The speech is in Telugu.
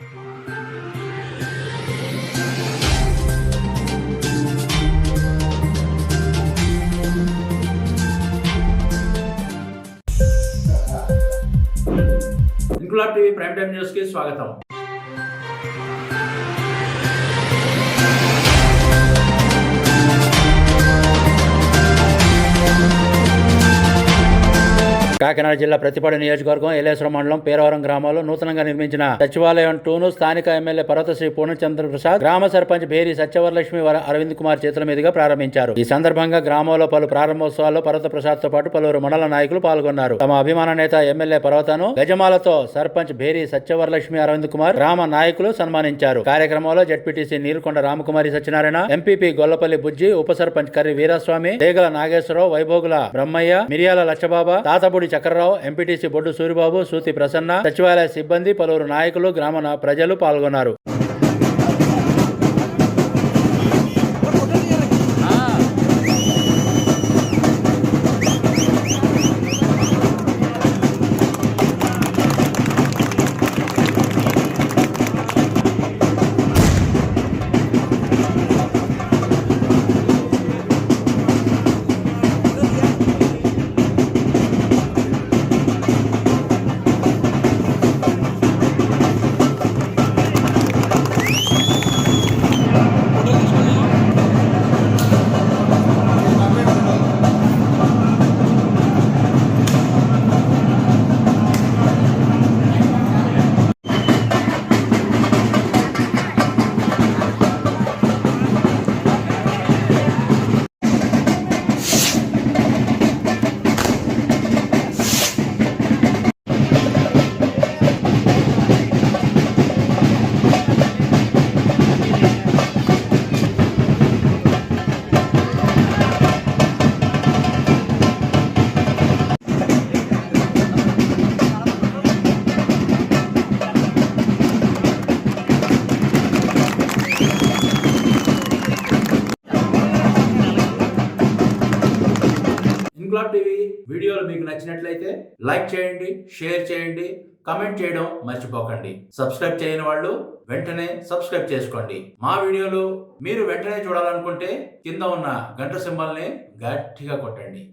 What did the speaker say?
Inquilab TV prime time news కి స్వాగతం. కాకినాడ జిల్లా ప్రతిపాడు నియోజకవర్గం ఏలేశ్వరం మండలం పేరవరం గ్రామంలో నూతనంగా నిర్మించిన సచివాలయం 2ను స్థానిక ఎమ్మెల్యే పర్వతశ్రీ పూర్ణచంద్ర ప్రసాద్, గ్రామ సర్పంచ్ భేరి సత్యవరలక్ష్మి అరవింద్ కుమార్ చేతుల మీదుగా ప్రారంభించారు. ఈ సందర్భంగా గ్రామంలో పలు ప్రారంభోత్సవాల్లో పర్వత ప్రసాద్ తో పాటు పలువురు మండల నాయకులు పాల్గొన్నారు. తమ అభిమాన నేత ఎమ్మెల్యే పర్వతను గజమాలతో సర్పంచ్ భేరి సత్యవరలక్ష్మి అరవింద్ కుమార్, గ్రామ నాయకులు సన్మానించారు. కార్యక్రమంలో జడ్పీటీసీ నీరుకొండ రామకుమారి సత్యనారాయణ, ఎంపీపీ గొల్లపల్లి బుజ్జి, ఉప సర్పంచ్ కర్రి వీరస్వామి, దేగల నాగేశ్వరరావు, వైభోగుల బ్రహ్మయ్య, మిరియాల లచ్చబాబా, తాతబుడి చక్రరావు, ఎంపీటీసీ బొడ్డు సూరిబాబు, సూతి ప్రసన్న, సచివాలయ సిబ్బంది, పలువురు నాయకులు, గ్రామ ప్రజలు పాల్గొన్నారు. ఇంక్లాబ్ టీవీ వీడియోలు మీకు నచ్చినట్లయితే లైక్ చేయండి, షేర్ చేయండి, కామెంట్ చేయడం మర్చిపోకండి. సబ్స్క్రైబ్ చేయని వాళ్ళు వెంటనే సబ్స్క్రైబ్ చేసుకోండి. మా వీడియోలు మీరు వెంటనే చూడాలనుకుంటే కింద ఉన్న గంట సింబల్ని గట్టిగా కొట్టండి.